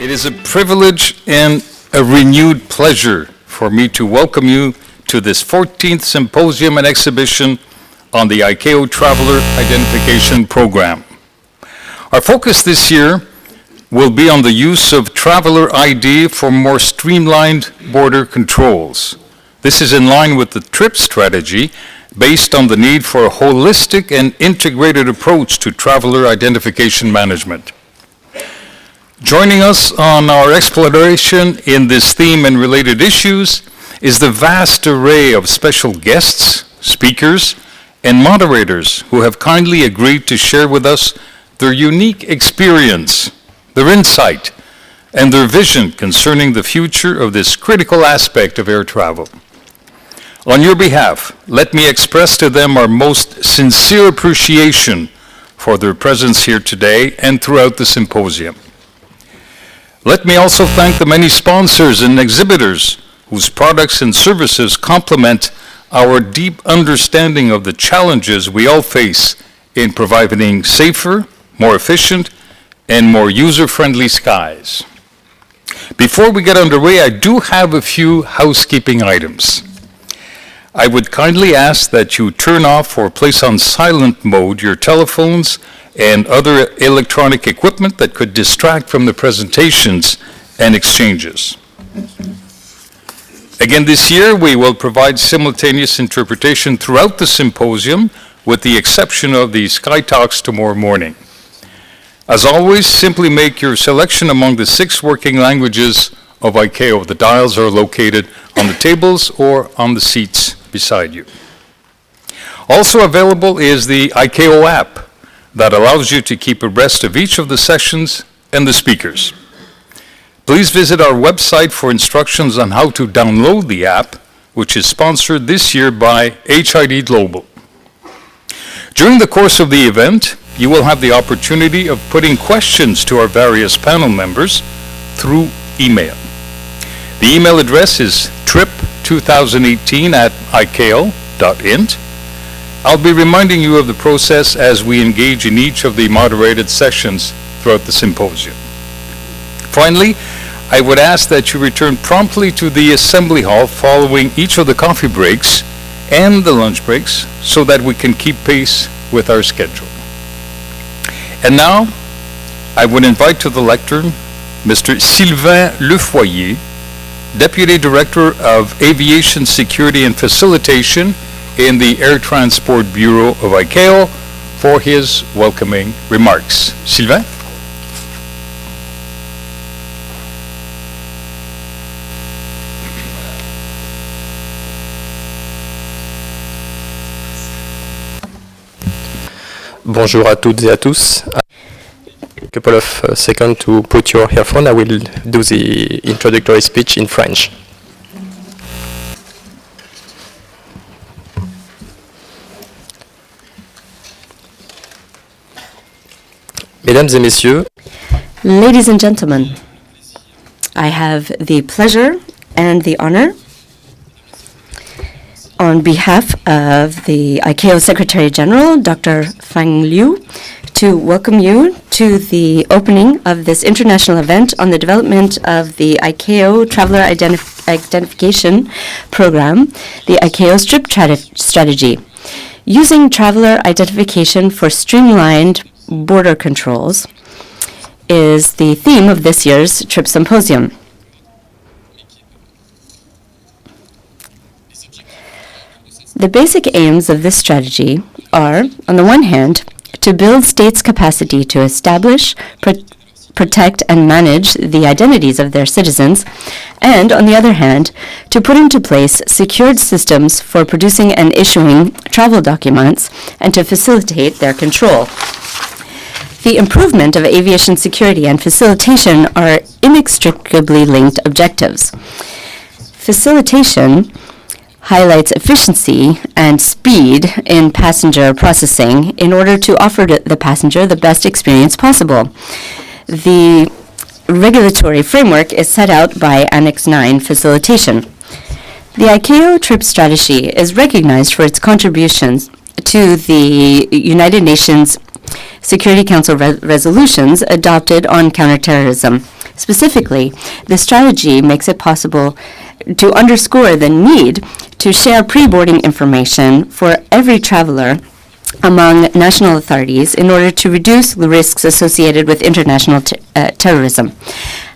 It is a privilege and a renewed pleasure for me to welcome you to this 14th Symposium and Exhibition on the ICAO Traveler Identification Program. Our focus this year will be on the use of Traveler ID for more streamlined border controls. This is in line with the TRIP strategy based on the need for a holistic and integrated approach to traveler identification management. Joining us on our exploration in this theme and related issues is the vast array of special guests, speakers, and moderators who have kindly agreed to share with us their unique experience, their insight, and their vision concerning the future of this critical aspect of air travel. On your behalf, let me express to them our most sincere appreciation for their presence here today and throughout the symposium. Let me also thank the many sponsors and exhibitors whose products and services complement our deep understanding of the challenges we all face in providing safer, more efficient, and more user-friendly skies. Before we get underway, I do have a few housekeeping items. I would kindly ask that you turn off or place on silent mode your telephones and other electronic equipment that could distract from the presentations and exchanges. Again, this year we will provide simultaneous interpretation throughout the symposium, with the exception of the Sky Talks tomorrow morning. As always, simply make your selection among the 6 working languages of ICAO. The dials are located on the tables or on the seats beside you. Also available is the ICAO app that allows you to keep abreast of each of the sessions and the speakers. Please visit our website for instructions on how to download the app, which is sponsored this year by HID Global. During the course of the event, you will have the opportunity of putting questions to our various panel members through email. The email address is trip2018@icao.int. I'll be reminding you of the process as we engage in each of the moderated sessions throughout the symposium. Finally, I would ask that you return promptly to the assembly hall following each of the coffee breaks and the lunch breaks so that we can keep pace with our schedule. And now, I would invite to the lectern Mr. Sylvain Lefoyer, Deputy Director of Aviation Security and Facilitation in the Air Transport Bureau of ICAO, for his welcoming remarks. Sylvain? Bonjour à toutes et à tous. A couple of seconds to put your earphone. I will do the introductory speech in French. Mesdames et messieurs, ladies and gentlemen, I have the pleasure and the honor on behalf of the ICAO Secretary General, Dr. Fang Lu, to welcome you to the opening of this international event on the development of the ICAO Traveler Identification Program, the ICAO TRIP strategy. Using traveler identification for streamlined border controls is the theme of this year's TRIP Symposium. The basic aims of this strategy are, on the one hand, to build states' capacity to establish, protect, and manage the identities of their citizens, and, on the other hand, to put into place secured systems for producing and issuing travel documents and to facilitate their control. The improvement of aviation security and facilitation are inextricably linked objectives. Facilitation highlights efficiency and speed in passenger processing in order to offer the passenger the best experience possible. The regulatory framework is set out by Annex 9, Facilitation. The ICAO TRIP strategy is recognized for its contributions to the United Nations Security Council resolutions adopted on counterterrorism. Specifically, the strategy makes it possible to underscore the need to share pre-boarding information for every traveler among national authorities in order to reduce the risks associated with international terrorism.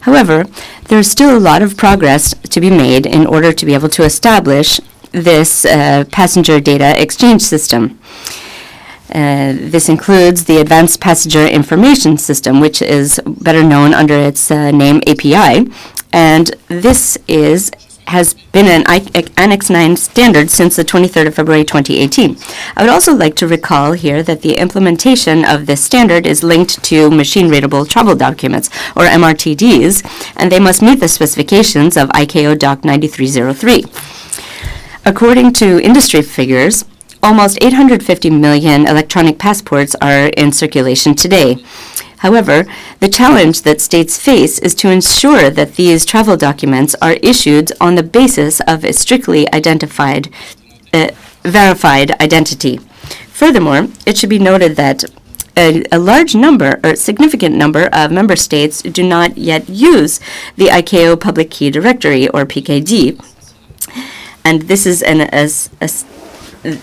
However, there is still a lot of progress to be made in order to be able to establish this passenger data exchange system. This includes the Advanced Passenger Information System, which is better known under its name API, and this has been an Annex 9 standard since the 23rd of February 2018. I would also like to recall here that the implementation of this standard is linked to machine-readable travel documents, or MRTDs, and they must meet the specifications of ICAO Doc 9303. According to industry figures, almost 850 million electronic passports are in circulation today. However, the challenge that states face is to ensure that these travel documents are issued on the basis of a strictly verified identity. Furthermore, it should be noted that a large number, or significant number, of member states do not yet use the ICAO Public Key Directory, or PKD, and this is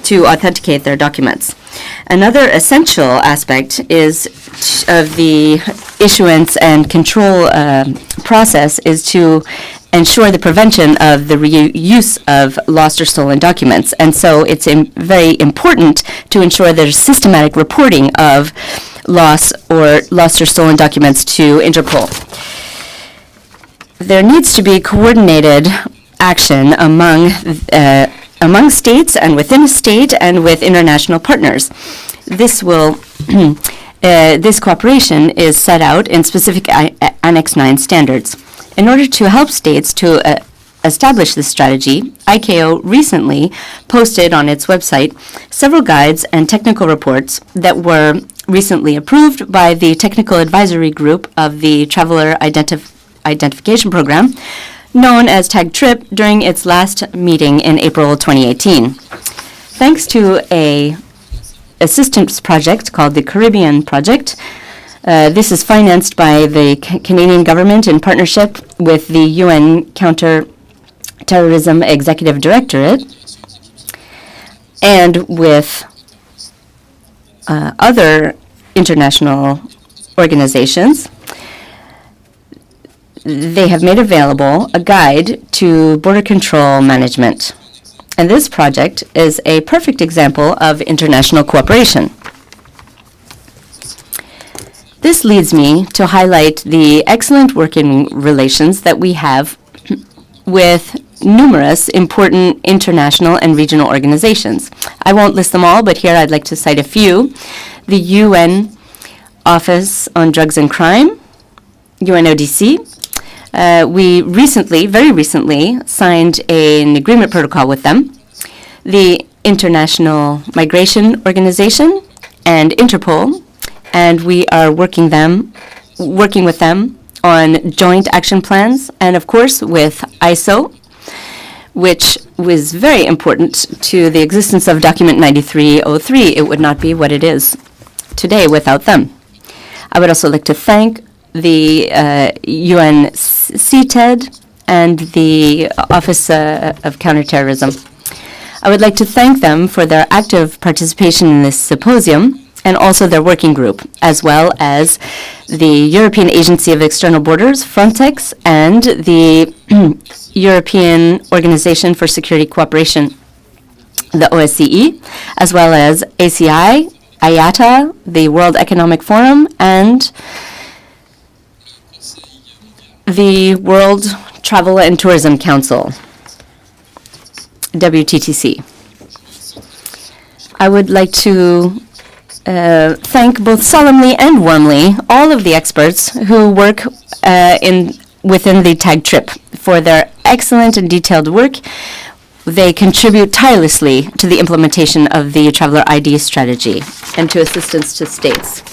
to authenticate their documents. Another essential aspect is of the issuance and control process is to ensure the prevention of the reuse of lost or stolen documents. And so it's very important to ensure there's systematic reporting of lost or stolen documents to Interpol. There needs to be coordinated action among states and within a state and with international partners. This cooperation is set out in specific Annex 9 standards. In order to help states to establish this strategy, ICAO recently posted on its website several guides and technical reports that were recently approved by the Technical Advisory Group of the Traveler Identification Program, known as TAG TRIP, during its last meeting in April 2018. Thanks to an assistance project called the Caribbean Project, this is financed by the Canadian government in partnership with the UN Counter-Terrorism Executive Directorate and with other international organizations. They have made available a guide to border control management. And this project is a perfect example of international cooperation. This leads me to highlight the excellent working relations that we have with numerous important international and regional organizations. I won't list them all, but here I'd like to cite a few. The UN Office on Drugs and Crime, UNODC. We very recently, signed an agreement protocol with them. The International Migration Organization and Interpol, and we are working with them on joint action plans, and of course with ISO, which was very important to the existence of Document 9303. It would not be what it is today without them. I would also like to thank the UNCCT and the Office of Counter-Terrorism. I would like to thank them for their active participation in this symposium and also their working group, as well as the European Agency of External Borders, Frontex, and the European Organization for Security Cooperation, the OSCE, as well as ACI, IATA, the World Economic Forum, and the World Travel and Tourism Council, WTTC. I would like to thank both solemnly and warmly all of the experts who work within the TAG TRIP for their excellent and detailed work. They contribute tirelessly to the implementation of the Traveler ID strategy and to assistance to states.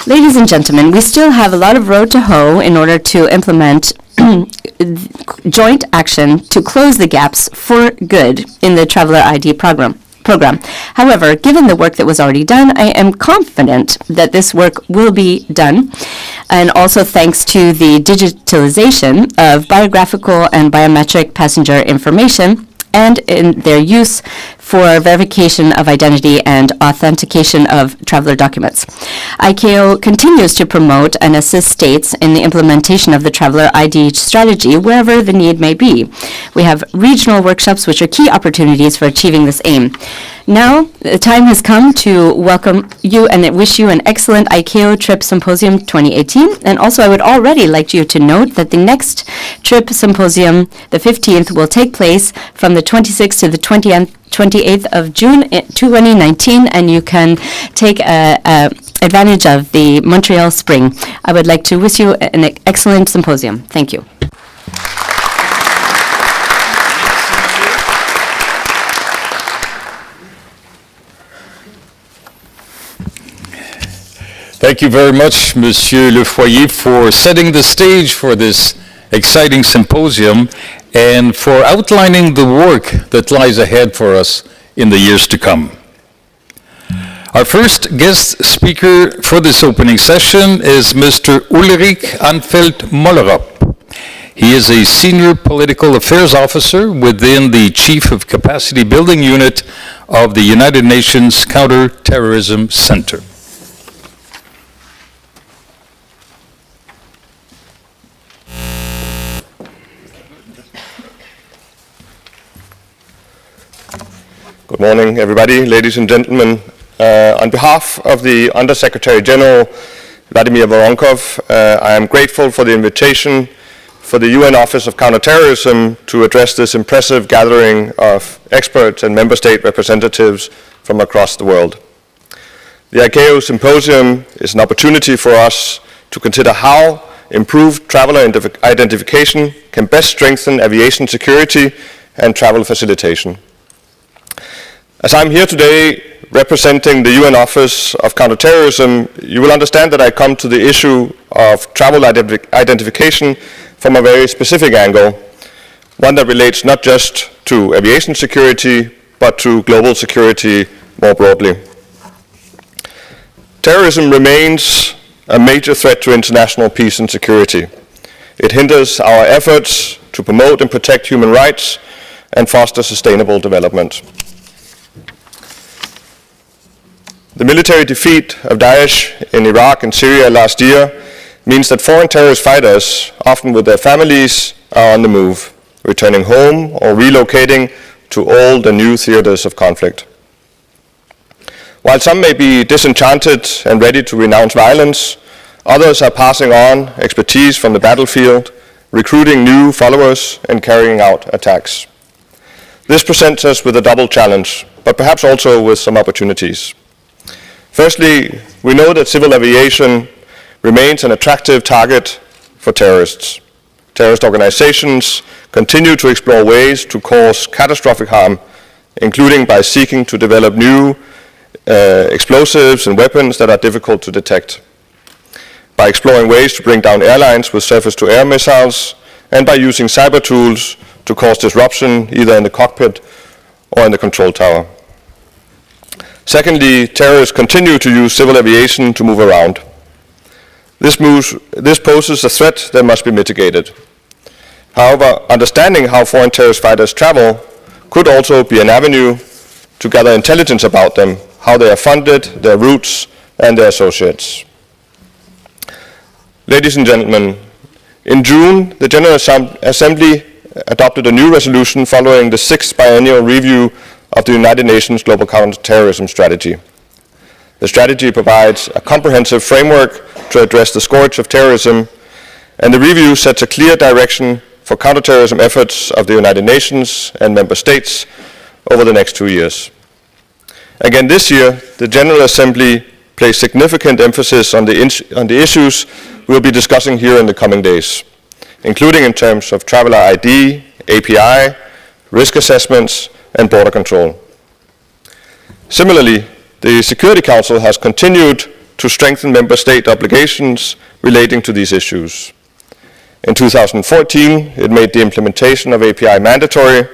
Ladies and gentlemen, we still have a lot of road to hoe in order to implement joint action to close the gaps for good in the Traveler ID program. program. However, given the work that was already done, I am confident that this work will be done, and also thanks to the digitalization of biographical and biometric passenger information and in their use for verification of identity and authentication of traveler documents. ICAO continues to promote and assist states in the implementation of the traveler ID strategy wherever the need may be. We have regional workshops which are key opportunities for achieving this aim. Now, the time has come to welcome you and wish you an excellent ICAO Trip Symposium 2018. And also, I would already like you to note that the next Trip Symposium, the 15th, will take place from the 26th to the 28th of June 2019, and you can take advantage of the Montreal Spring. I would like to wish you an excellent symposium. Thank you. Thank you very much, Monsieur Lefoyer, for setting the stage for this exciting symposium and for outlining the work that lies ahead for us in the years to come. Our first guest speaker for this opening session is Mr. Ulrich Ahnfeldt-Mollerup. He is a senior political affairs officer within the Chief of Capacity Building Unit of the United Nations Counter-Terrorism Center. Good morning, everybody, ladies and gentlemen. On behalf of the Undersecretary General, Vladimir Voronkov, I am grateful for the invitation for the UN Office of Counter-Terrorism to address this impressive gathering of experts and member state representatives from across the world. The ICAO Symposium is an opportunity for us to consider how improved traveler identification can best strengthen aviation security and travel facilitation. As I'm here today representing the UN Office of Counterterrorism, you will understand that I come to the issue of travel identification from a very specific angle, one that relates not just to aviation security, but to global security more broadly. Terrorism remains a major threat to international peace and security. It hinders our efforts to promote and protect human rights and foster sustainable development. The military defeat of Daesh in Iraq and Syria last year means that foreign terrorist fighters, often with their families, are on the move, returning home or relocating to old and new theaters of conflict. While some may be disenchanted and ready to renounce violence, others are passing on expertise from the battlefield, recruiting new followers and carrying out attacks. This presents us with a double challenge, but perhaps also with some opportunities. Firstly, we know that civil aviation remains an attractive target for terrorists. Terrorist organizations continue to explore ways to cause catastrophic harm, including by seeking to develop new explosives and weapons that are difficult to detect, by exploring ways to bring down airlines with surface-to-air missiles, and by using cyber tools to cause disruption either in the cockpit or in the control tower. Secondly, terrorists continue to use civil aviation to move around. This poses a threat that must be mitigated. However, understanding how foreign terrorist fighters travel could also be an avenue to gather intelligence about them, how they are funded, their routes, and their associates. Ladies and gentlemen, in June, the General Assembly adopted a new resolution following the 6th biennial review of the United Nations Global Counter-Terrorism Strategy. The strategy provides a comprehensive framework to address the scourge of terrorism, and the review sets a clear direction for counterterrorism efforts of the United Nations and member states over the next 2 years. Again this year, the General Assembly placed significant emphasis on the issues we'll be discussing here in the coming days, including in terms of traveler ID, API, risk assessments, and border control. Similarly, the Security Council has continued to strengthen member state obligations relating to these issues. In 2014, it made the implementation of API mandatory,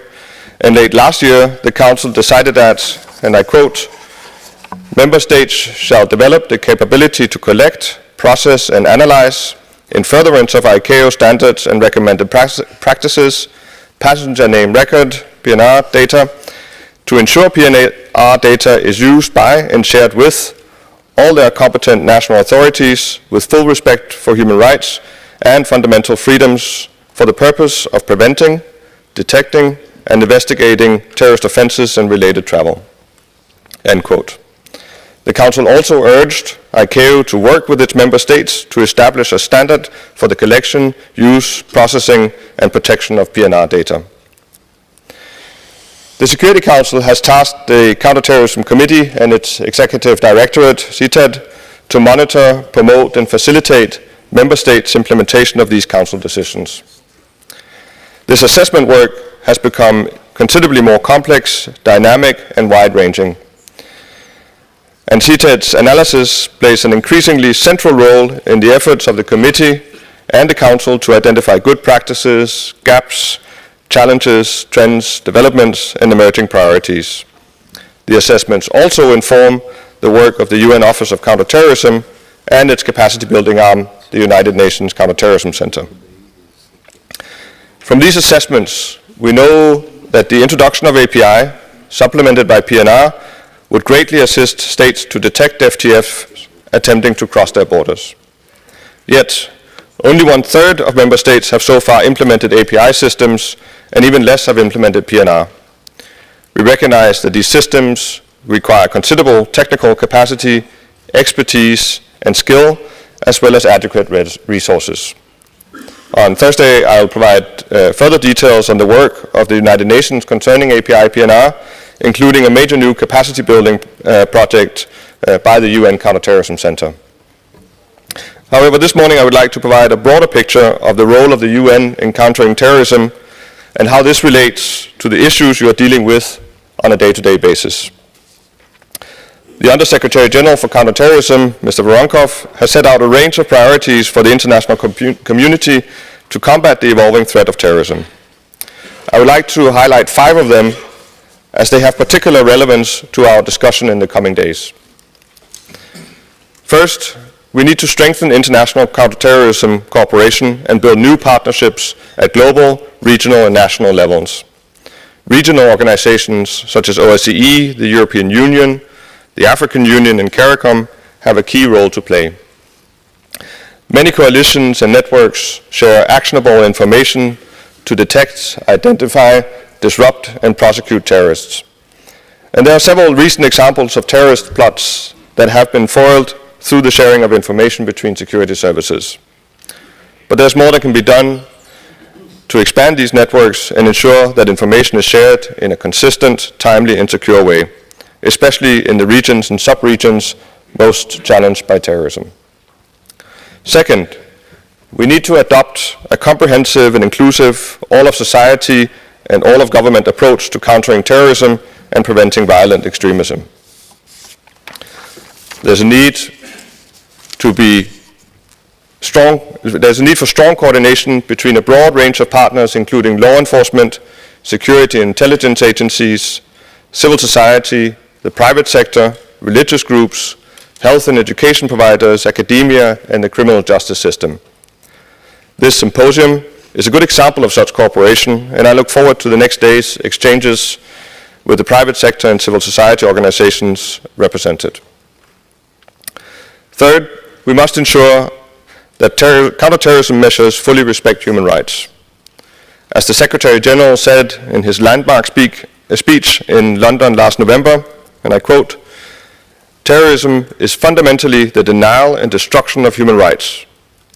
and late last year, the Council decided that, and I quote, "Member states shall develop the capability to collect, process, and analyze, in furtherance of ICAO standards and recommended practices, passenger name record, PNR data, to ensure PNR data is used by and shared with all their competent national authorities with full respect for human rights and fundamental freedoms for the purpose of preventing, detecting, and investigating terrorist offenses and related travel." End quote. The Council also urged ICAO to work with its member states to establish a standard for the collection, use, processing, and protection of PNR data. The Security Council has tasked the Counter-Terrorism Committee and its Executive Directorate, CTED, to monitor, promote, and facilitate member states' implementation of these Council decisions. This assessment work has become considerably more complex, dynamic, and wide-ranging. And CTED's analysis plays an increasingly central role in the efforts of the Committee and the Council to identify good practices, gaps, challenges, trends, developments, and emerging priorities. The assessments also inform the work of the UN Office of Counter-Terrorism and its capacity-building arm, the United Nations Counter-Terrorism Center. From these assessments, we know that the introduction of API, supplemented by PNR, would greatly assist states to detect FTFs attempting to cross their borders. Yet, only 1/3 of member states have so far implemented API systems, and even less have implemented PNR. We recognize that these systems require considerable technical capacity, expertise, and skill, as well as adequate resources. On Thursday, I'll provide further details on the work of the United Nations concerning API PNR, including a major new capacity building project by the UN Counter-Terrorism Center. However, this morning I would like to provide a broader picture of the role of the UN in countering terrorism and how this relates to the issues you are dealing with on a day-to-day basis. The Undersecretary General for Counterterrorism, Mr. Voronkov, has set out a range of priorities for the international community to combat the evolving threat of terrorism. I would like to highlight 5 of them as they have particular relevance to our discussion in the coming days. First, we need to strengthen international counterterrorism cooperation and build new partnerships at global, regional, and national levels. Regional organizations such as OSCE, the European Union, the African Union, and CARICOM have a key role to play. Many coalitions and networks share actionable information to detect, identify, disrupt, and prosecute terrorists. And there are several recent examples of terrorist plots that have been foiled through the sharing of information between security services. But there's more that can be done to expand these networks and ensure that information is shared in a consistent, timely, and secure way, especially in the regions and sub-regions most challenged by terrorism. Second, we need to adopt a comprehensive and inclusive all-of-society and all-of-government approach to countering terrorism and preventing violent extremism. There's a need for strong coordination between a broad range of partners, including law enforcement, security and intelligence agencies, civil society, the private sector, religious groups, health and education providers, academia, and the criminal justice system. This symposium is a good example of such cooperation, and I look forward to the next day's exchanges with the private sector and civil society organizations represented. Third, we must ensure that counterterrorism measures fully respect human rights. As the Secretary General said in his landmark speech in London last November, and I quote, "Terrorism is fundamentally the denial and destruction of human rights,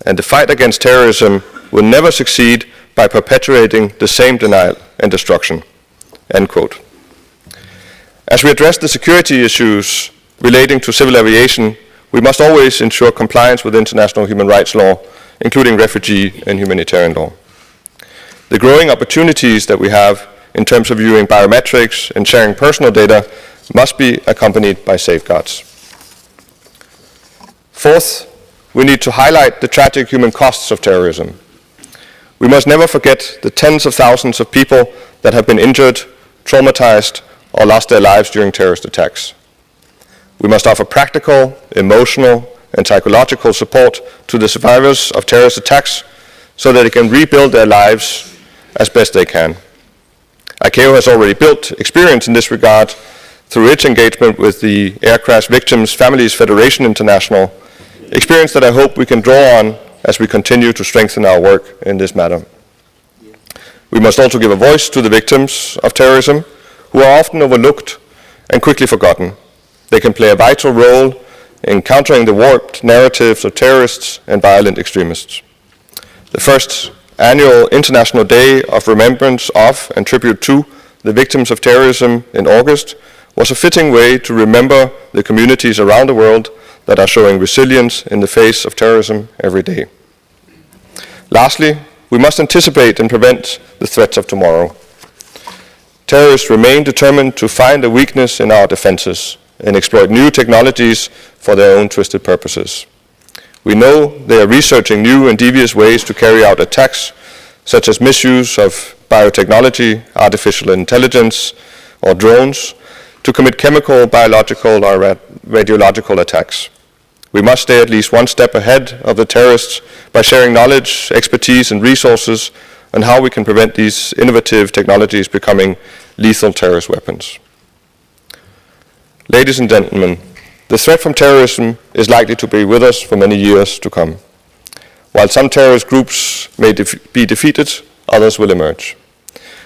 and the fight against terrorism will never succeed by perpetuating the same denial and destruction." End quote. As we address the security issues relating to civil aviation, we must always ensure compliance with international human rights law, including refugee and humanitarian law. The growing opportunities that we have in terms of viewing biometrics and sharing personal data must be accompanied by safeguards. Fourth, we need to highlight the tragic human costs of terrorism. We must never forget the tens of thousands of people that have been injured, traumatized, or lost their lives during terrorist attacks. We must offer practical, emotional, and psychological support to the survivors of terrorist attacks so that they can rebuild their lives as best they can. ICAO has already built experience in this regard through its engagement with the Air Crash Victims Families Federation International, experience that I hope we can draw on as we continue to strengthen our work in this matter. We must also give a voice to the victims of terrorism, who are often overlooked and quickly forgotten. They can play a vital role in countering the warped narratives of terrorists and violent extremists. The first annual International Day of Remembrance of and Tribute to the Victims of Terrorism in August was a fitting way to remember the communities around the world that are showing resilience in the face of terrorism every day. Lastly, we must anticipate and prevent the threats of tomorrow. Terrorists remain determined to find a weakness in our defenses and exploit new technologies for their own twisted purposes. We know they are researching new and devious ways to carry out attacks, such as misuse of biotechnology, artificial intelligence, or drones, to commit chemical, biological, or radiological attacks. We must stay at least one step ahead of the terrorists by sharing knowledge, expertise, and resources on how we can prevent these innovative technologies becoming lethal terrorist weapons. Ladies and gentlemen, the threat from terrorism is likely to be with us for many years to come. While some terrorist groups may be defeated, others will emerge.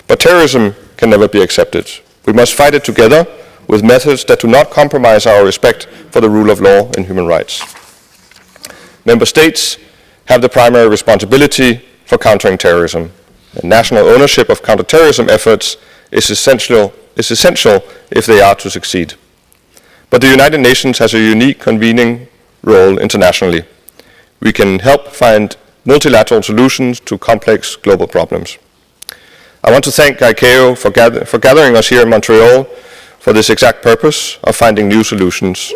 But terrorism can never be accepted. We must fight it together with methods that do not compromise our respect for the rule of law and human rights. Member states have the primary responsibility for countering terrorism, and national ownership of counter-terrorism efforts is essential if they are to succeed. But the United Nations has a unique convening role internationally. We can help find multilateral solutions to complex global problems. I want to thank ICAO for gathering us here in Montreal for this exact purpose of finding new solutions.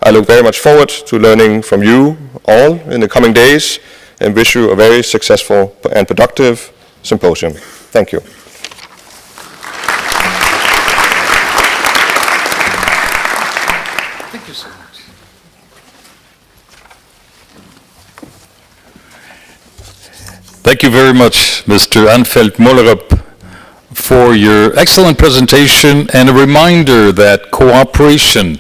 I look very much forward to learning from you all in the coming days and wish you a very successful and productive symposium. Thank you. Thank you so much. Thank you very much, Mr. Ahnfeldt-Mollerup, for your excellent presentation and a reminder that cooperation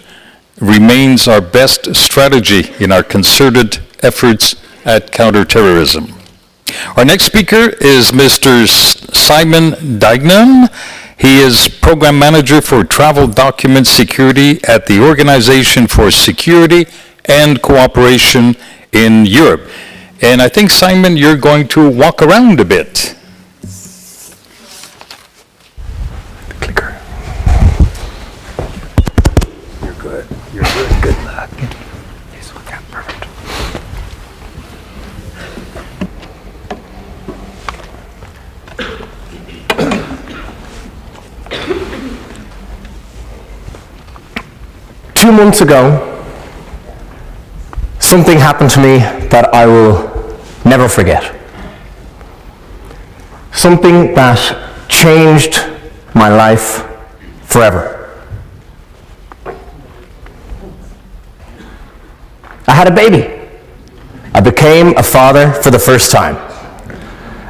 remains our best strategy in our concerted efforts at counterterrorism. Our next speaker is Mr. Simon Deignan. He is Program Manager for Travel Document Security at the Organization for Security and Cooperation in Europe. And I think, Simon, you're going to walk around a bit. Clicker. You're good. You're good. Good luck. Okay, perfect. Two months ago, something happened to me that I will never forget. Something that changed my life forever. I had a baby. I became a father for the first time.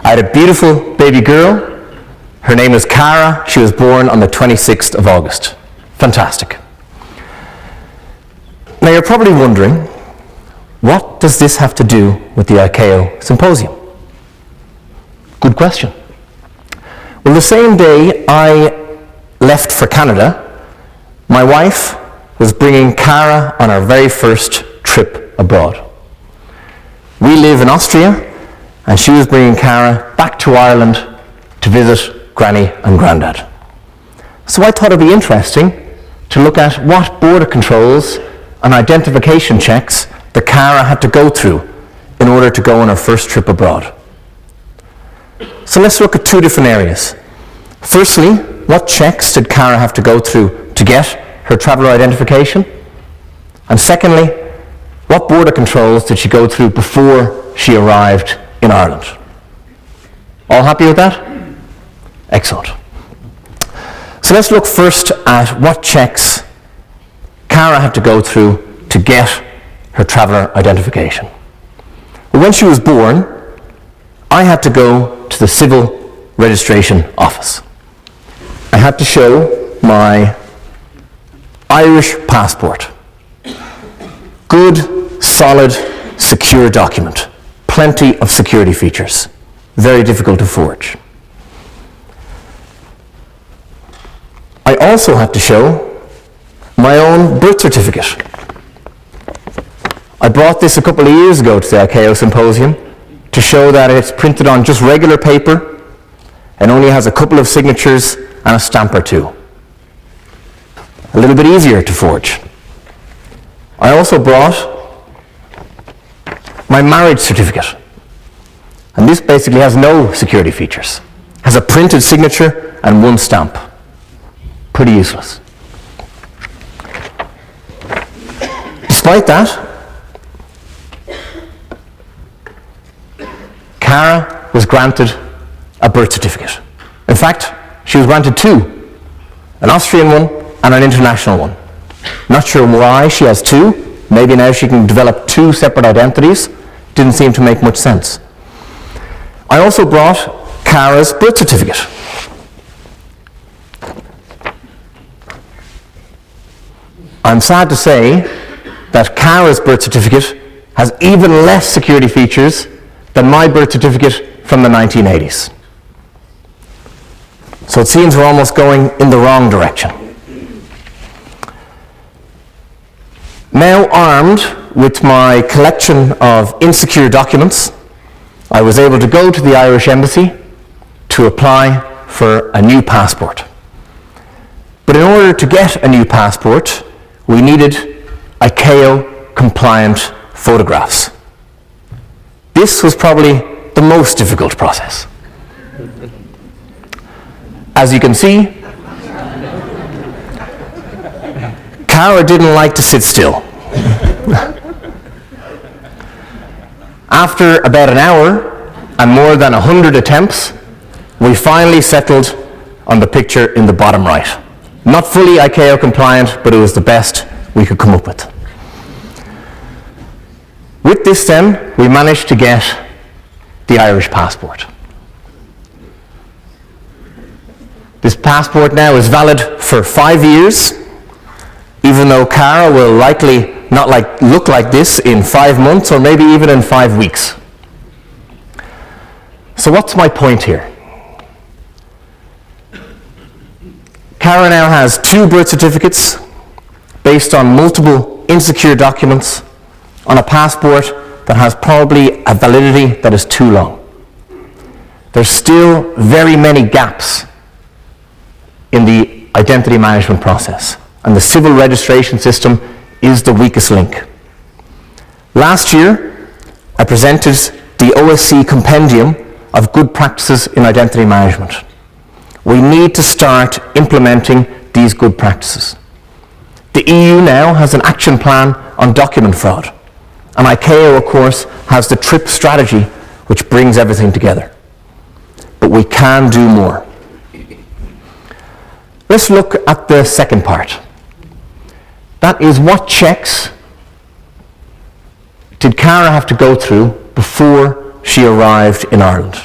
I had a beautiful baby girl. Her name is Cara. She was born on the 26th of August. Fantastic. Now you're probably wondering, what does this have to do with the ICAO symposium? Good question. Well, the same day I left for Canada, my wife was bringing Cara on our very first trip abroad. We live in Austria, and she was bringing Cara back to Ireland to visit Granny and Grandad. So I thought it'd be interesting to look at what border controls and identification checks that Cara had to go through in order to go on her first trip abroad. So let's look at two different areas. Firstly, what checks did Cara have to go through to get her traveller identification? And secondly, what border controls did she go through before she arrived in Ireland? All happy with that? Excellent. So So let's look first at what checks Cara had to go through to get her traveller identification. Well, when she was born, I had to go to the civil registration office. I had to show my Irish passport. Good, solid, secure document. Plenty of security features. Very difficult to forge. I also had to show my own birth certificate. I brought this a couple of years ago to the ICAO symposium to show that it's printed on just regular paper and only has a couple of signatures and a stamp or two. A little bit easier to forge. I also brought my marriage certificate. And this basically has no security features. Has a printed signature and one stamp. Pretty useless. Despite that, Cara was granted a birth certificate. In fact, she was granted two, an Austrian one and an international one. Not sure why she has two. Maybe now she can develop two separate identities. Didn't seem to make much sense. I also brought Cara's birth certificate. I'm sad to say that Cara's birth certificate has even less security features than my birth certificate from the 1980s. So it seems we're almost going in the wrong direction. Now armed with my collection of insecure documents, I was able to go to the Irish Embassy to apply for a new passport. But in order to get a new passport, we needed ICAO compliant photographs. This was probably the most difficult process. As you can see, Cara didn't like to sit still. After about an hour and more than 100 attempts, we finally settled on the picture in the bottom right. Not fully ICAO compliant, but it was the best we could come up with. With this then, we managed to get the Irish passport. This passport now is valid for 5 years, even though Cara will likely not look like this in 5 months or maybe even in 5 weeks. So what's my point here? Cara now has 2 birth certificates based on multiple insecure documents on a passport that has probably a validity that is too long. There's still very many gaps in the identity management process, and the civil registration system is the weakest link. Last year, I presented the OSCE compendium of good practices in identity management. We need to start implementing these good practices. The EU now has an action plan on document fraud, and ICAO, of course, has the TRIP strategy, which brings everything together. But we can do more. Let's look at the second part. That is, what checks did Cara have to go through before she arrived in Ireland?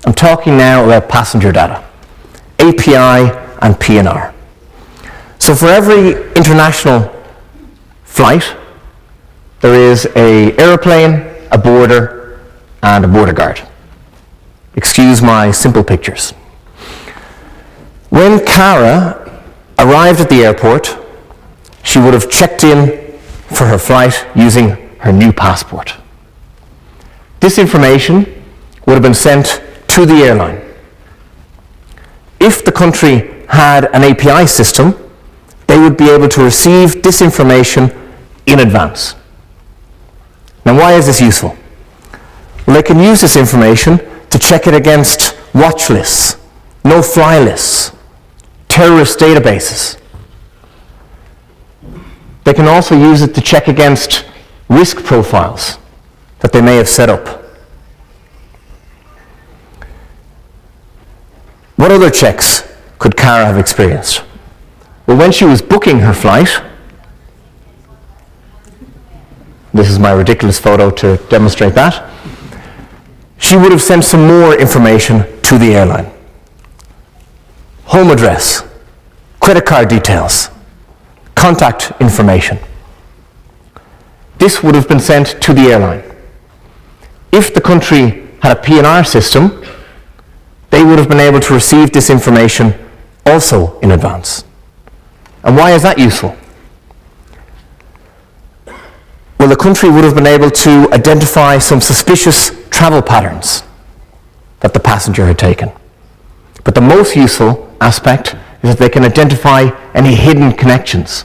I'm talking now about passenger data, API and PNR. So for every international flight, there is an aeroplane, a boarder, and a border guard. Excuse my simple pictures. When Cara arrived at the airport, she would have checked in for her flight using her new passport. This information would have been sent to the airline. If the country had an API system, they would be able to receive this information in advance. Now, why is this useful? Well, they can use this information to check it against watch lists, no-fly lists, terrorist databases. They can also use it to check against risk profiles that they may have set up. What other checks could Cara have experienced? Well, when she was booking her flight, this is my ridiculous photo to demonstrate that, she would have sent some more information to the airline. Home address, credit card details, contact information. This would have been sent to the airline. If the country had a PNR system, they would have been able to receive this information also in advance. And why is that useful? Well, the country would have been able to identify some suspicious travel patterns that the passenger had taken. But the most useful aspect is that they can identify any hidden connections.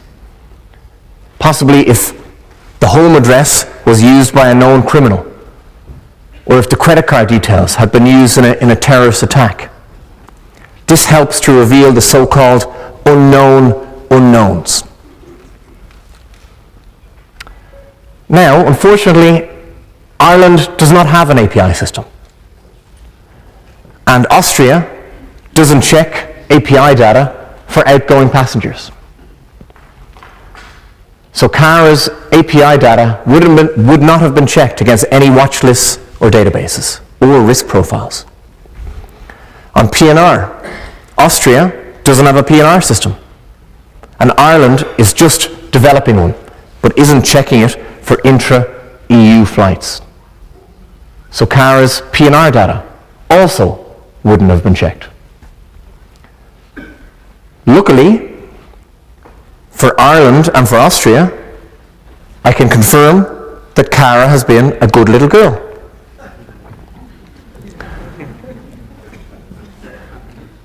Possibly if the home address was used by a known criminal, or if the credit card details had been used in a terrorist attack. This helps to reveal the so-called unknown unknowns. Now, unfortunately, Ireland does not have an API system. And Austria doesn't check API data for outgoing passengers. So Cara's API data would not have been checked against any watch lists or databases or risk profiles. On PNR, Austria doesn't have a PNR system. And Ireland is just developing one, but isn't checking it for intra-EU flights. So Cara's PNR data also wouldn't have been checked. Luckily, for Ireland and for Austria, I can confirm that Cara has been a good little girl.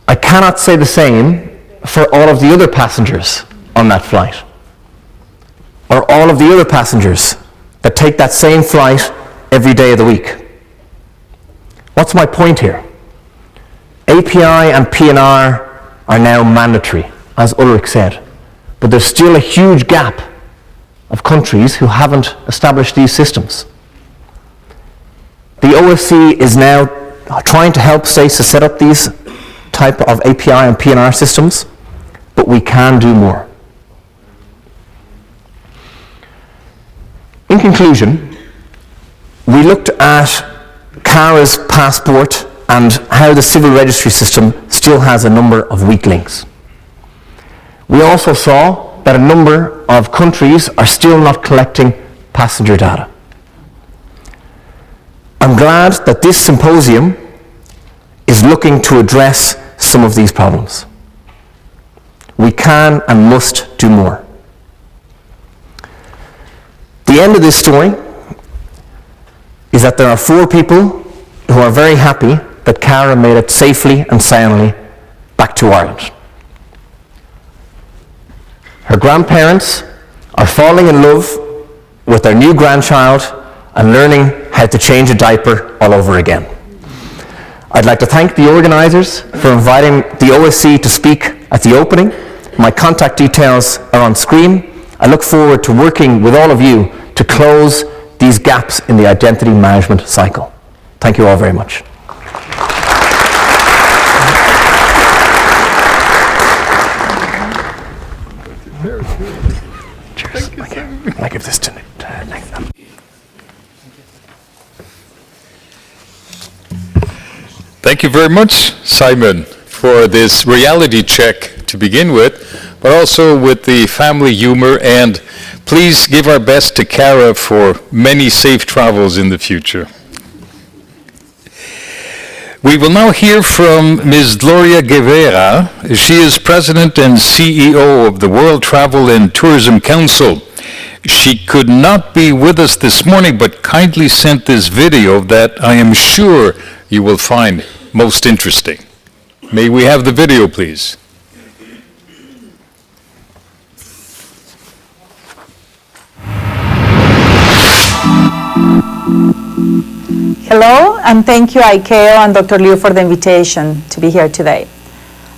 I cannot say the same for all of the other passengers on that flight, or all of the other passengers that take that same flight every day of the week. What's my point here? API and PNR are now mandatory, as Ulrich said, but there's still a huge gap of countries who haven't established these systems. The OSCE is now trying to help states to set up these type of API and PNR systems, but we can do more. In conclusion, we looked at Cara's passport and how the civil registry system still has a number of weak links. We also saw that a number of countries are still not collecting passenger data. I'm glad that this symposium is looking to address some of these problems. We can and must do more. The end of this story is that there are 4 people who are very happy that Cara made it safely and soundly back to Ireland. Her grandparents are falling in love with their new grandchild and learning how to change a diaper all over again. I'd like to thank the organisers for inviting the OSCE to speak at the opening. My contact details are on screen. I look forward to working with all of you to close these gaps in the identity management cycle. Thank you all very much. Cheers. I give this to Nick. Thank you very much, Simon, for this reality check to begin with, but also with the family humor, and please give our best to Cara for many safe travels in the future. We will now hear from Ms. Gloria Guevara. She is President and CEO of the World Travel and Tourism Council. She could not be with us this morning, but kindly sent this video that I am sure you will find most interesting. May we have the video, please? Hello, and thank you ICAO and Dr. Liu for the invitation to be here today.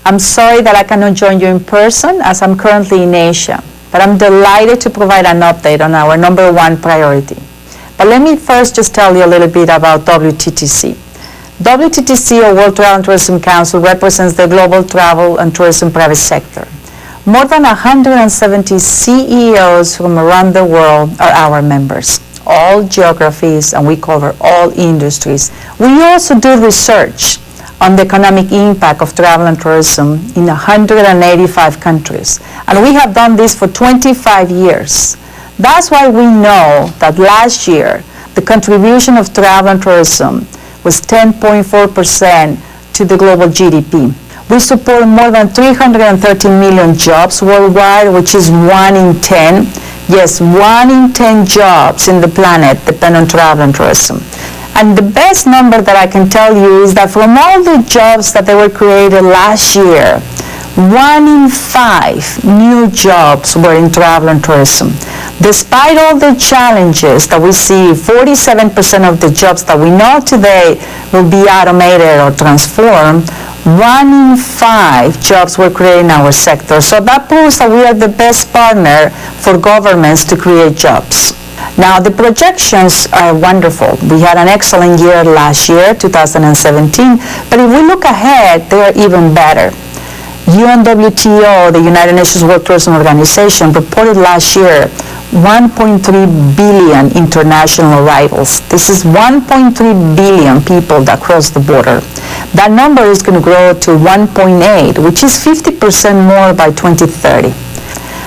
I'm sorry that I cannot join you in person as I'm currently in Asia, but I'm delighted to provide an update on our #1 priority. But let me first just tell you a little bit about WTTC. WTTC, or World Travel and Tourism Council, represents the global travel and tourism private sector. More than 170 CEOs from around the world are our members. All geographies, and we cover all industries. We also do research on the economic impact of travel and tourism in 185 countries. And we have done this for 25 years. That's why we know that last year, the contribution of travel and tourism was 10.4% to the global GDP. We support more than 330 million jobs worldwide, which is 1 in 10. Yes, 1 in 10 jobs in the planet depend on travel and tourism. And the best number that I can tell you is that from all the jobs that they were created last year, 1 in 5 new jobs were in travel and tourism. Despite all the challenges that we see, 47% of the jobs that we know today will be automated or transformed. 1 in 5 jobs were created in our sector. So that proves that we are the best partner for governments to create jobs. Now, the projections are wonderful. We had an excellent year last year, 2017, but if we look ahead, they are even better. UNWTO, the United Nations World Tourism Organization, reported last year 1.3 billion international arrivals. This is 1.3 billion people that cross the border. That number is going to grow to 1.8, which is 50% more by 2030.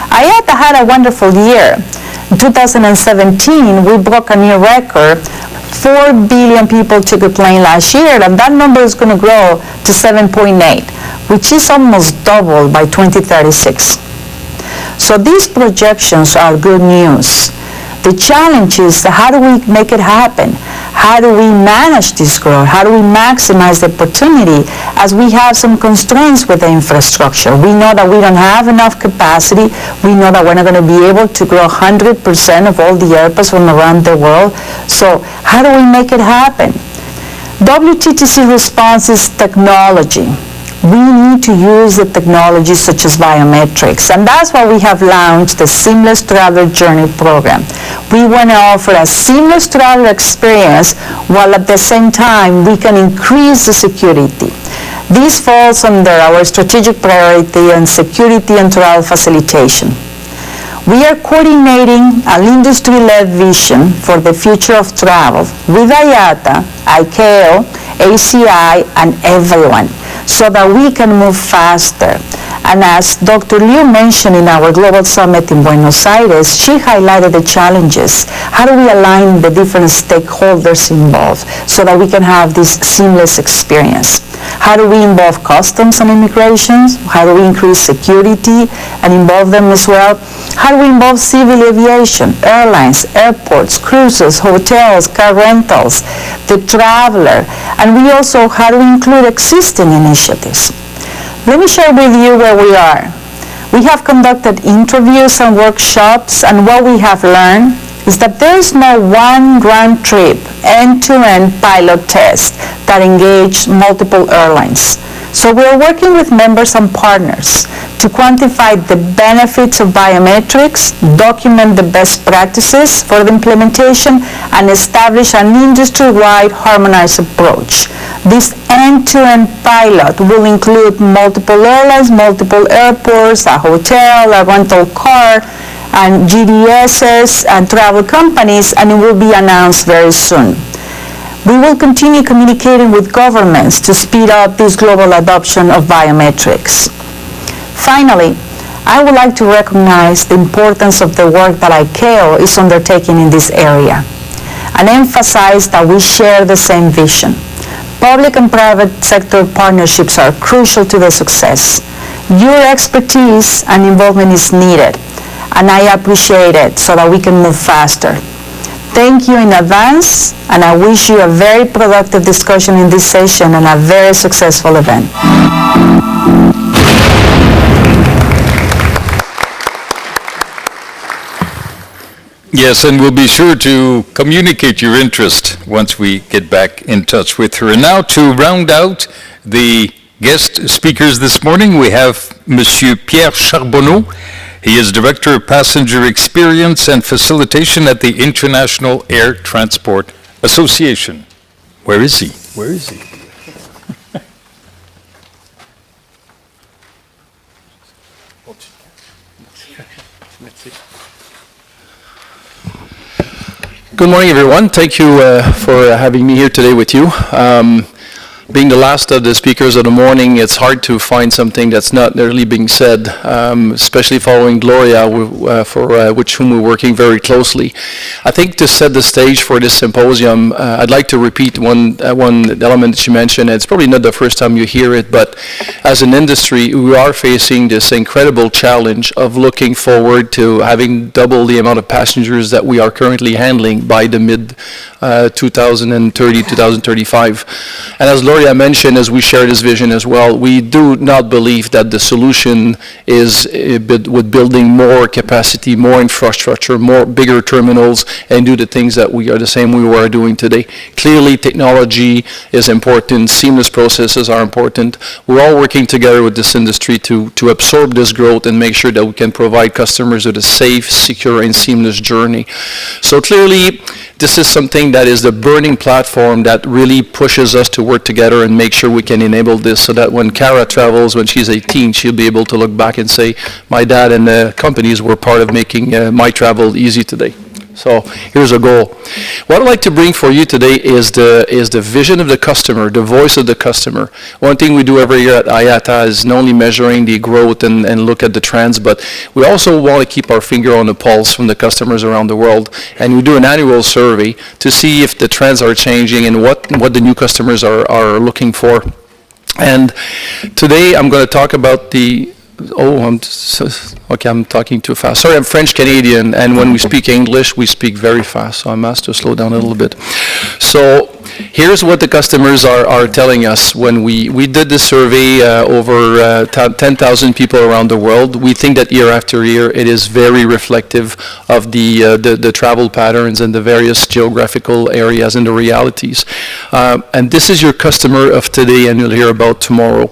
IATA had a wonderful year. In 2017, we broke a new record. 4 billion people took a plane last year, and that number is going to grow to 7.8, which is almost double by 2036. So these projections are good news. The challenge is how do we make it happen? How do we manage this growth? How do we maximize the opportunity as we have some constraints with the infrastructure? We know that we don't have enough capacity. We know that we're not going to be able to grow 100% of all the airports from around the world. So how do we make it happen? WTTC response is technology. We need to use the technology such as biometrics, and that's why we have launched the Seamless Traveler Journey program. We want to offer a seamless travel experience while at the same time we can increase the security. This falls under our strategic priority on security and travel facilitation. We are coordinating an industry-led vision for the future of travel with IATA, ICAO, ACI, and everyone, so that we can move faster. And as Dr. Liu mentioned in our global summit in Buenos Aires, she highlighted the challenges. How do we align the different stakeholders involved so that we can have this seamless experience? How do we involve customs and immigration? How do we increase security and involve them as well? How do we involve civil aviation, airlines, airports, cruises, hotels, car rentals, the traveler? And we also, how do we include existing initiatives? Let me share with you where we are. We have conducted interviews and workshops, and what we have learned is that there is no one round-trip, end-to-end pilot test that engages multiple airlines. So we are working with members and partners to quantify the benefits of biometrics, document the best practices for the implementation, and establish an industry-wide harmonized approach. This end-to-end pilot will include multiple airlines, multiple airports, a hotel, a rental car, and GDSs and travel companies, and it will be announced very soon. We will continue communicating with governments to speed up this global adoption of biometrics. Finally, I would like to recognize the importance of the work that ICAO is undertaking in this area and emphasize that we share the same vision. Public and private sector partnerships are crucial to the success. Your expertise and involvement is needed, and I appreciate it so that we can move faster. Thank you in advance, and I wish you a very productive discussion in this session and a very successful event. Yes, and we'll be sure to communicate your interest once we get back in touch with her. And now to round out the guest speakers this morning, we have Monsieur Pierre Charbonneau. He is Director of Passenger Experience and Facilitation at the International Air Transport Association. Where is he? Where is he? Good morning, everyone. Thank you for having me here today with you. Being the last of the speakers of the morning, it's hard to find something that's not nearly being said, especially following Gloria, for which whom we're working very closely. I think to set the stage for this symposium, I'd like to repeat one element that you mentioned. It's probably not the first time you hear it, but as an industry, we are facing this incredible challenge of looking forward to having double the amount of passengers that we are currently handling by the mid 2030, 2035. And as Gloria mentioned, as we share this vision as well, we do not believe that the solution is with building more capacity, more infrastructure, more bigger terminals, and do the things that we are the same we were doing today. Clearly, technology is important. Seamless processes are important. We're all working together with this industry to absorb this growth and make sure that we can provide customers with a safe, secure, and seamless journey. So clearly, this is something that is the burning platform that really pushes us to work together and make sure we can enable this so that when Cara travels, when she's 18, she'll be able to look back and say, my dad and the companies were part of making my travel easy today. So here's a goal. What I'd like to bring for you today is the vision of the customer, the voice of the customer. One thing we do every year at IATA is not only measuring the growth and look at the trends, but we also want to keep our finger on the pulse from the customers around the world. And we do an annual survey to see if the trends are changing and what the new customers are looking for. And today I'm going to talk about I'm talking too fast. Sorry, I'm French Canadian, and when we speak English, we speak very fast, so I'm asked to slow down a little bit. So here's what the customers are telling us. When we did the survey over 10,000 people around the world, we think that year after year it is very reflective of the travel patterns and the various geographical areas and the realities. And this is your customer of today, and you'll hear about tomorrow.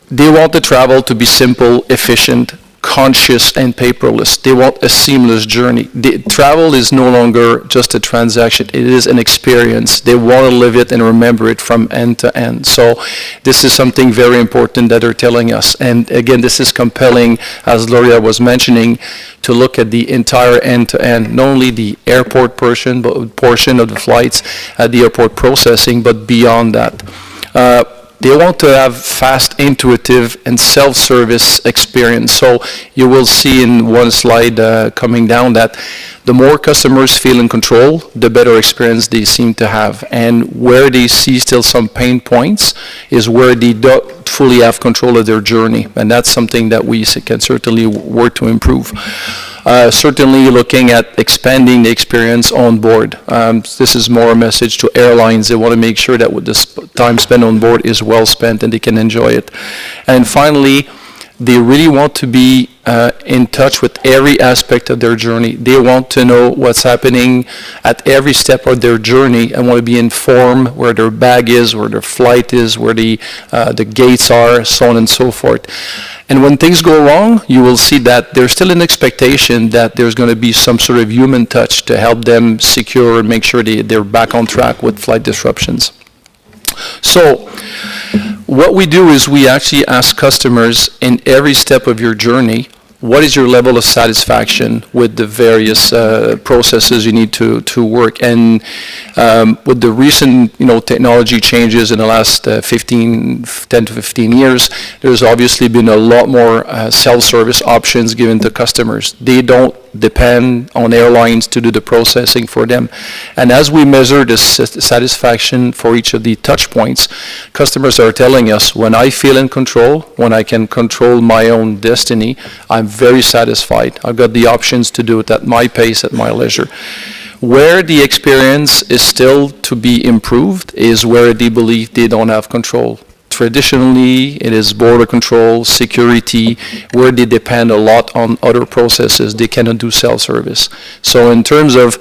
They want the travel to be simple, efficient, conscious, and paperless. They want a seamless journey. Travel is no longer just a transaction. It is an experience. They want to live it and remember it from end to end. So this is something very important that they're telling us. And again, this is compelling, as Gloria was mentioning, to look at the entire end-to-end, not only the airport portion of the flights, at the airport processing, but beyond that. They want to have fast, intuitive, and self-service experience. So you will see in one slide coming down that the more customers feel in control, the better experience they seem to have. And where they see still some pain points is where they don't fully have control of their journey. And that's something that we can certainly work to improve. Certainly looking at expanding the experience on board. This is more a message to airlines. They want to make sure that the time spent on board is well spent and they can enjoy it. And finally, they really want to be in touch with every aspect of their journey. They want to know what's happening at every step of their journey and want to be informed where their bag is, where their flight is, where the gates are, so on and so forth. And when things go wrong, you will see that there's still an expectation that there's going to be some sort of human touch to help them secure and make sure they're back on track with flight disruptions. So what we do is we actually ask customers in every step of your journey, what is your level of satisfaction with the various processes you need to work? And with the recent technology changes in the last 10 to 15 years, there's obviously been a lot more self-service options given to customers. They don't depend on airlines to do the processing for them. And as we measure the satisfaction for each of the touch points, customers are telling us, when I feel in control, when I can control my own destiny, I'm very satisfied. I've got the options to do it at my pace, at my leisure. Where the experience is still to be improved is where they believe they don't have control. Traditionally, it is border control, security, where they depend a lot on other processes. They cannot do self-service. So in terms of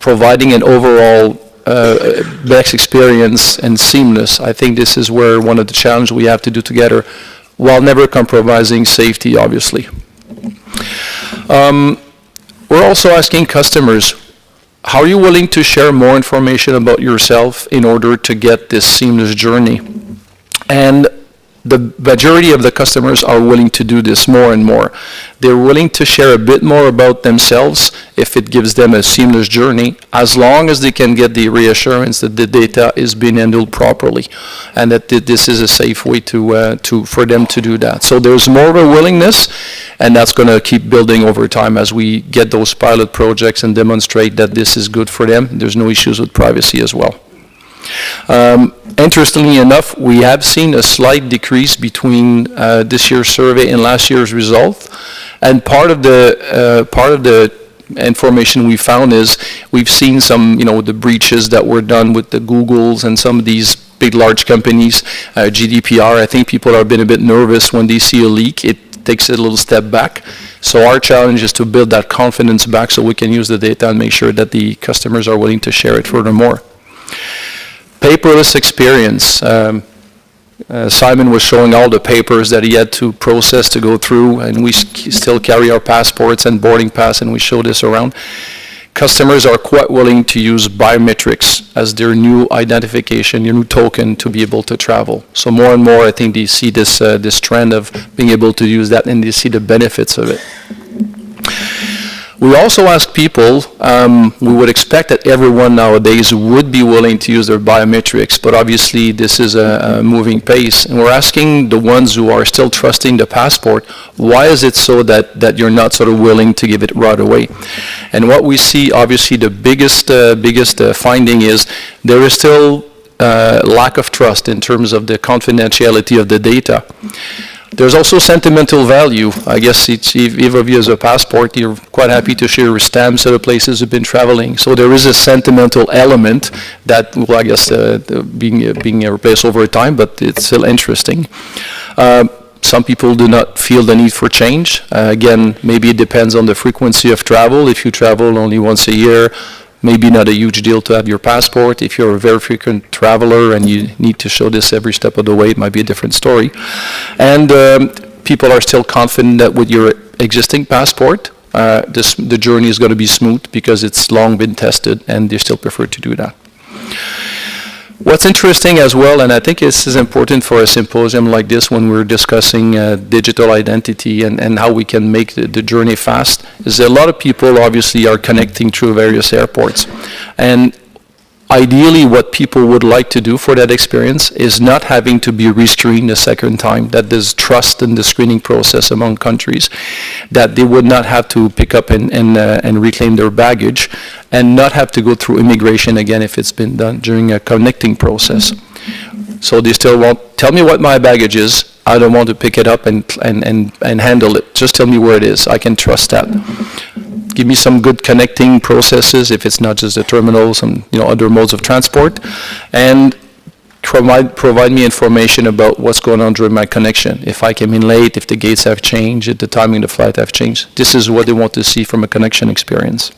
providing an overall best experience and seamless, I think this is where one of the challenges we have to do together, while never compromising safety, obviously. We're also asking customers, how are you willing to share more information about yourself in order to get this seamless journey? And the majority of the customers are willing to do this more and more. They're willing to share a bit more about themselves if it gives them a seamless journey, as long as they can get the reassurance that the data is being handled properly and that this is a safe way for them to do that. So there's more of a willingness, and that's going to keep building over time as we get those pilot projects and demonstrate that this is good for them. There's no issues with privacy as well. Interestingly enough, we have seen a slight decrease between this year's survey and last year's result, and part of the information we found is we've seen some, the breaches that were done with the Googles and some of these big, large companies, GDPR. I think people have been a bit nervous when they see a leak. It takes a little step back. So our challenge is to build that confidence back so we can use the data and make sure that the customers are willing to share it furthermore. Paperless experience. Simon was showing all the papers that he had to process to go through, and we still carry our passports and boarding pass, and we show this around. Customers are quite willing to use biometrics as their new identification, your new token to be able to travel. So more and more, I think they see this trend of being able to use that, and they see the benefits of it. We also ask people, we would expect that everyone nowadays would be willing to use their biometrics, but obviously this is a moving pace. And we're asking the ones who are still trusting the passport, why is it so that you're not sort of willing to give it right away? And what we see, obviously the biggest finding is there is still lack of trust in terms of the confidentiality of the data. There's also sentimental value. I guess if of you has a passport, you're quite happy to share your stamps of the places you've been traveling. So there is a sentimental element that will, I guess, being replaced over time, but it's still interesting. Some people do not feel the need for change. Again, maybe it depends on the frequency of travel. If you travel only once a year, maybe not a huge deal to have your passport. If you're a very frequent traveler and you need to show this every step of the way, it might be a different story. And people are still confident that with your existing passport, the journey is going to be smooth because it's long been tested, and they still prefer to do that. What's interesting as well, and I think this is important for a symposium like this when we're discussing digital identity and how we can make the journey fast, is a lot of people obviously are connecting through various airports. And ideally what people would like to do for that experience is not having to be rescreened a second time, that there's trust in the screening process among countries, that they would not have to pick up and reclaim their baggage, and not have to go through immigration again if it's been done during a connecting process. So they still want, tell me what my baggage is, I don't want to pick it up and handle it, just tell me where it is, I can trust that. Give me some good connecting processes, if it's not just the terminal, some other modes of transport, and provide me information about what's going on during my connection. If I came in late, if the gates have changed, if the timing of the flight have changed. This is what they want to see from a connection experience.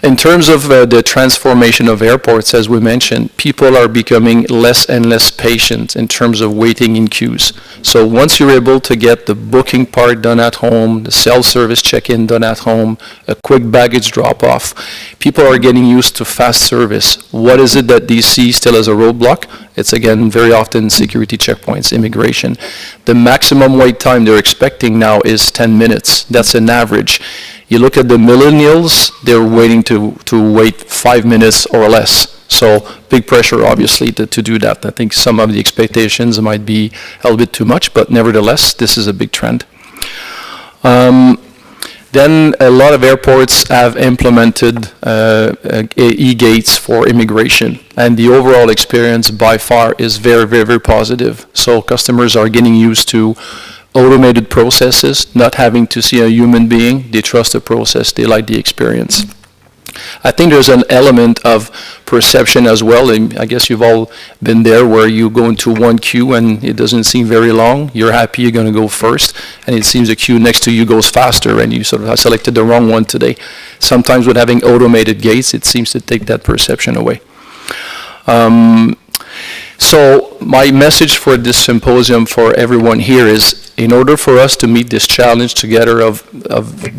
In terms of the transformation of airports, as we mentioned, people are becoming less and less patient in terms of waiting in queues. So once you're able to get the booking part done at home, the self-service check-in done at home, a quick baggage drop-off, people are getting used to fast service. What is it that they see still as a roadblock? It's, again, very often security checkpoints, immigration. The maximum wait time they're expecting now is 10 minutes. That's an average. You look at the millennials, they're waiting to wait 5 minutes or less. So big pressure, obviously, to do that. I think some of the expectations might be a little bit too much, but nevertheless, this is a big trend. Then a lot of airports have implemented e-gates for immigration, and the overall experience by far is very, very, very positive. So customers are getting used to automated processes, not having to see a human being. They trust the process, they like the experience. I think there's an element of perception as well, and I guess you've all been there, where you go into one queue and it doesn't seem very long. You're happy you're going to go first, and it seems the queue next to you goes faster, and you sort of have selected the wrong one today. Sometimes with having automated gates, it seems to take that perception away. So my message for this symposium for everyone here is, in order for us to meet this challenge together of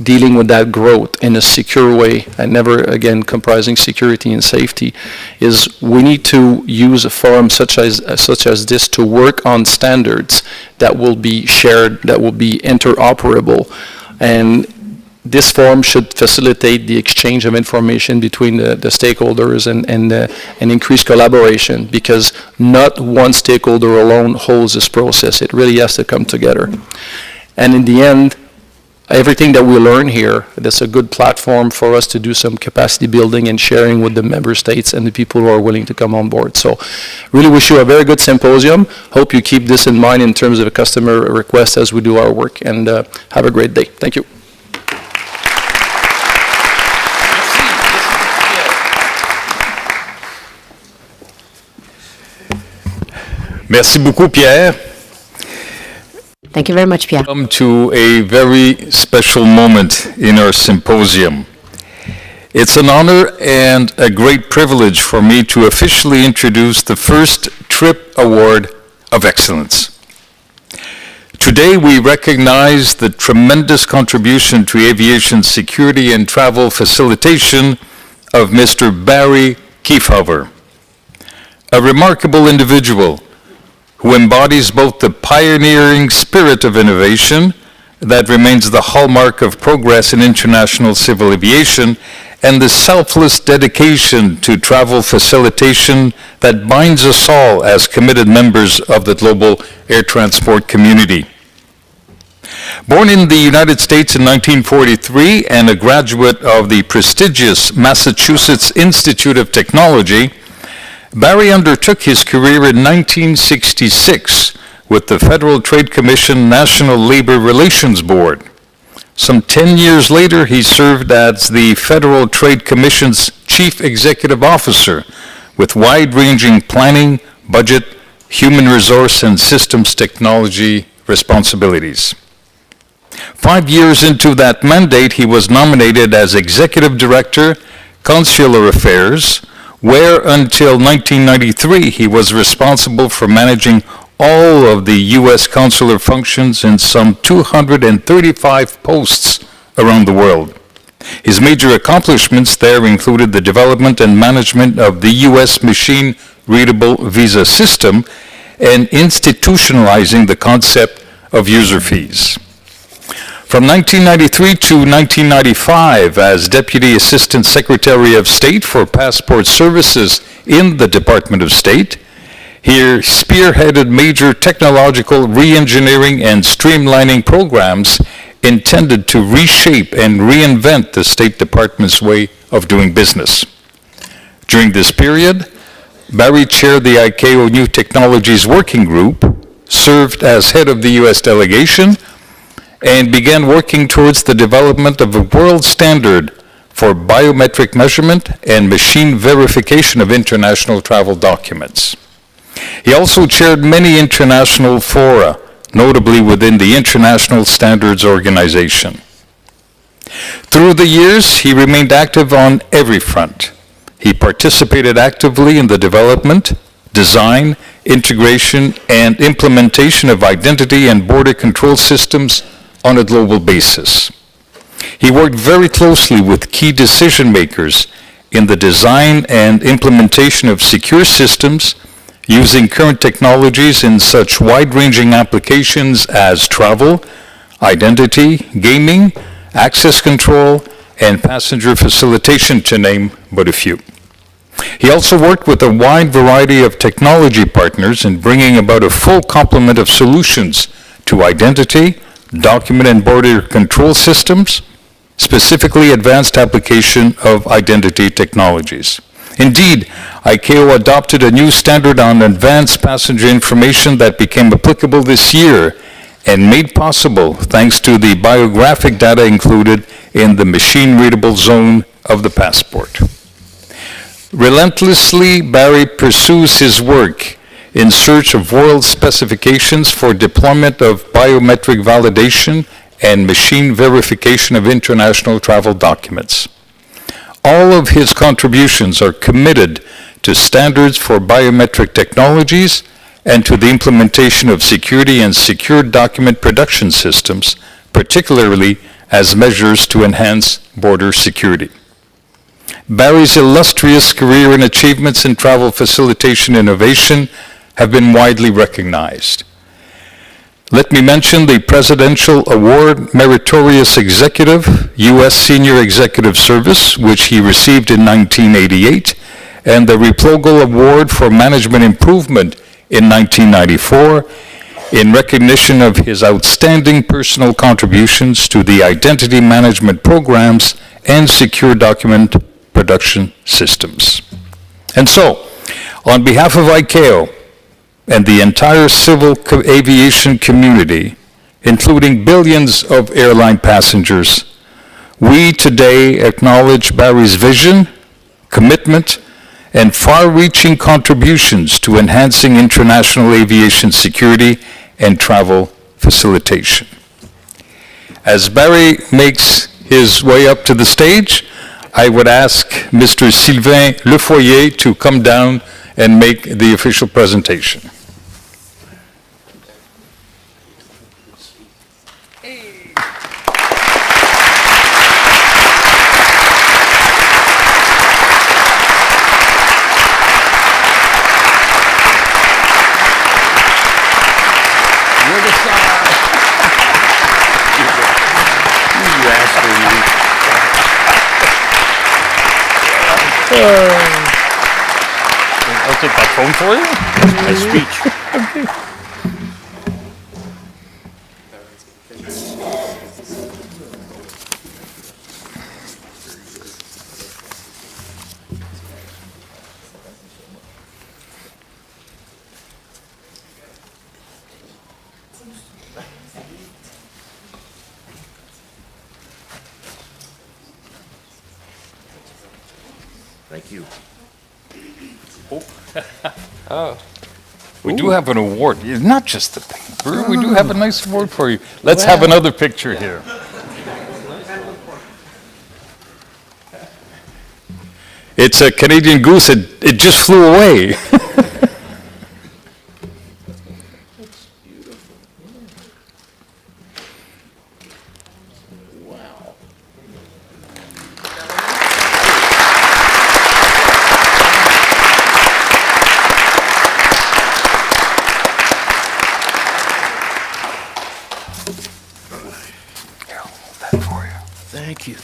dealing with that growth in a secure way, and never again comprising security and safety, is we need to use a forum such as this to work on standards that will be shared, that will be interoperable. And this forum should facilitate the exchange of information between the stakeholders and increase collaboration, because not one stakeholder alone holds this process. It really has to come together. And in the end, everything that we learn here, that's a good platform for us to do some capacity building and sharing with the member states and the people who are willing to come on board. So really wish you a very good symposium. Hope you keep this in mind in terms of a customer request as we do our work, and have a great day. Thank you. Merci beaucoup, Pierre. Thank you very much, Pierre. Come to a very special moment in our symposium. It's an honor and a great privilege for me to officially introduce the first TRIP Award of Excellence. Today, we recognize the tremendous contribution to aviation security and travel facilitation of Mr. Barry Kefauver, a remarkable individual who embodies both the pioneering spirit of innovation that remains the hallmark of progress in international civil aviation, and the selfless dedication to travel facilitation that binds us all as committed members of the global air transport community. Born in the United States in 1943 and a graduate of the prestigious Massachusetts Institute of Technology, Barry undertook his career in 1966 with the Federal Trade Commission National Labor Relations Board. Some 10 years later, he served as the Federal Trade Commission's Chief Executive Officer with wide-ranging planning, budget, human resource, and systems technology responsibilities. 5 years into that mandate, he was nominated as Executive Director, Consular Affairs, where until 1993 he was responsible for managing all of the U.S. consular functions in some 235 posts around the world. His major accomplishments there included the development and management of the U.S. machine-readable visa system and institutionalizing the concept of user fees. From 1993 to 1995, as Deputy Assistant Secretary of State for Passport Services in the Department of State, he spearheaded major technological re-engineering and streamlining programs intended to reshape and reinvent the State Department's way of doing business. During this period, Barry chaired the ICAO New Technologies Working Group, served as head of the U.S. delegation, and began working towards the development of a world standard for biometric measurement and machine verification of international travel documents. He also chaired many international fora, notably within the International Standards Organization. Through the years, he remained active on every front. He participated actively in the development, design, integration, and implementation of identity and border control systems on a global basis. He worked very closely with key decision makers in the design and implementation of secure systems using current technologies in such wide-ranging applications as travel, identity, gaming, access control, and passenger facilitation, to name but a few. He also worked with a wide variety of technology partners in bringing about a full complement of solutions to identity, document and border control systems, specifically advanced application of identity technologies. Indeed, ICAO adopted a new standard on advanced passenger information that became applicable this year and made possible thanks to the biographic data included in the machine-readable zone of the passport. Relentlessly, Barry pursues his work in search of world specifications for deployment of biometric validation and machine verification of international travel documents. All of his contributions are committed to standards for biometric technologies and to the implementation of security and secure document production systems, particularly as measures to enhance border security. Barry's illustrious career and achievements in travel facilitation innovation have been widely recognized. Let me mention the Presidential Award Meritorious Executive, U.S. Senior Executive Service, which he received in 1988, and the Replogle Award for Management Improvement in 1994, in recognition of his outstanding personal contributions to the identity management programs and secure document production systems. And so, on behalf of ICAO and the entire civil aviation community, including billions of airline passengers, we today acknowledge Barry's vision, commitment, and far-reaching contributions to enhancing international aviation security and travel facilitation. As Barry makes his way up to the stage, I would ask Mr. Sylvain Lefoyer to come down and make the official presentation. I'll take that phone for you. My speech. Thank you. We do have an award. It's not just the paper. We do have a nice award for you. Let's have another picture here. It's a Canadian goose. It just flew away. Thank you.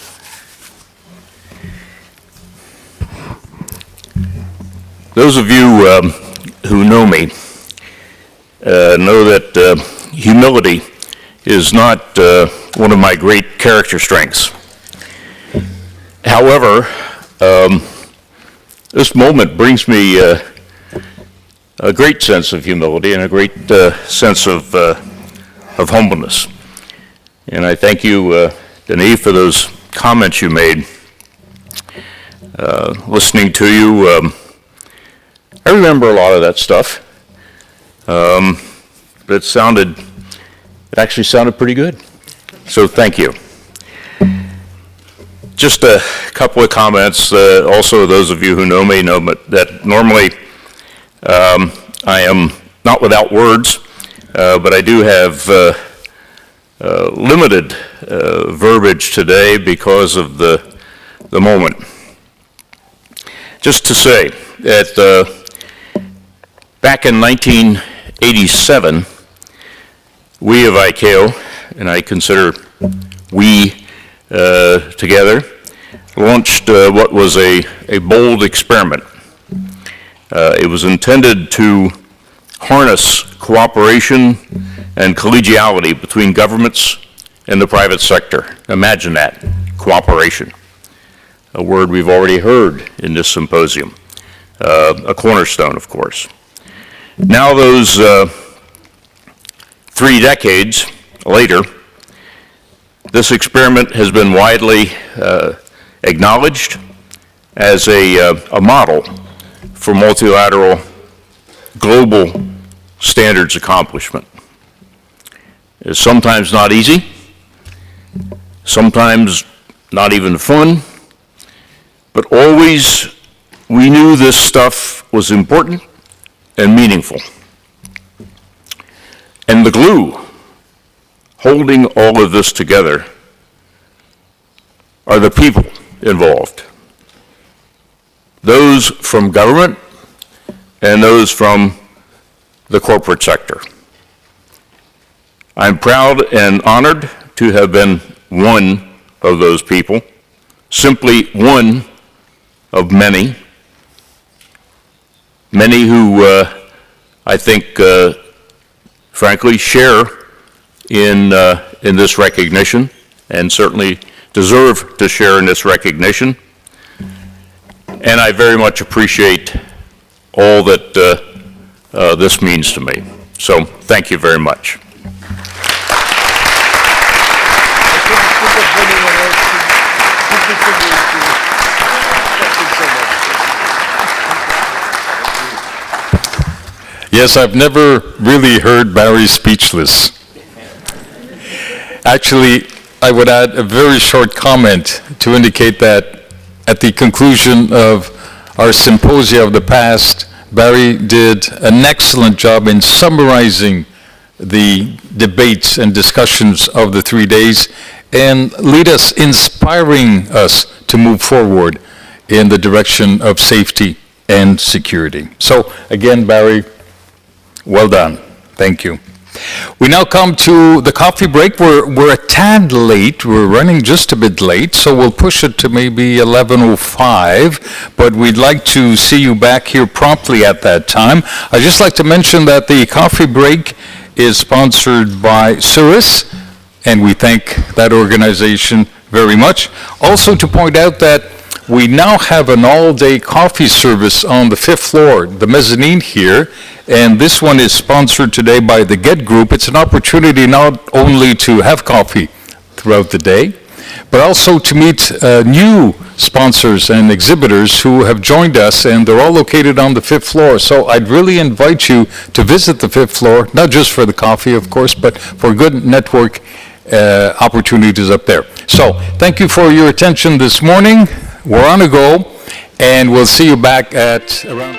Those of you who know me know that humility is not one of my great character strengths. However, this moment brings me a great sense of humility and a great sense of humbleness. And I thank you, Denis, for those comments you made. Listening to you, I remember a lot of that stuff, but it actually sounded pretty good. So thank you. Just a couple of comments. Also, those of you who know me know that normally I am not without words, but I do have limited verbiage today because of the moment. Just to say that back in 1987, we of ICAO, and I consider we together, launched what was a bold experiment. It was intended to harness cooperation and collegiality between governments and the private sector. Imagine that, cooperation. A word we've already heard in this symposium, a cornerstone, of course. Now those 3 decades later, this experiment has been widely acknowledged as a model for multilateral global standards accomplishment. It's sometimes not easy, sometimes not even fun, but always we knew this stuff was important and meaningful. And the glue holding all of this together are the people involved. Those from government and those from the corporate sector. I'm proud and honored to have been one of those people, simply one of many who I think, frankly, share in this recognition and certainly deserve to share in this recognition. And I very much appreciate all that this means to me. So thank you very much. Yes, I've never really heard Barry speechless. Actually, I would add a very short comment to indicate that at the conclusion of our symposia of the past, Barry did an excellent job in summarizing the debates and discussions of the 3 days and inspiring us to move forward in the direction of safety and security. So again, Barry, well done. Thank you. We now come to the coffee break. We're a tad late. We're running just a bit late, so we'll push it to maybe 11:05, but we'd like to see you back here promptly at that time. I'd just like to mention that the coffee break is sponsored by Cirrus, and we thank that organization very much. Also to point out that we now have an all-day coffee service on the 5th floor, the mezzanine here, and this one is sponsored today by the Get Group. It's an opportunity not only to have coffee throughout the day, but also to meet new sponsors and exhibitors who have joined us, and they're all located on the 5th floor. So I'd really invite you to visit the 5th floor, not just for the coffee, of course, but for good network opportunities up there. So thank you for your attention this morning. We're on a go, and we'll see you back at around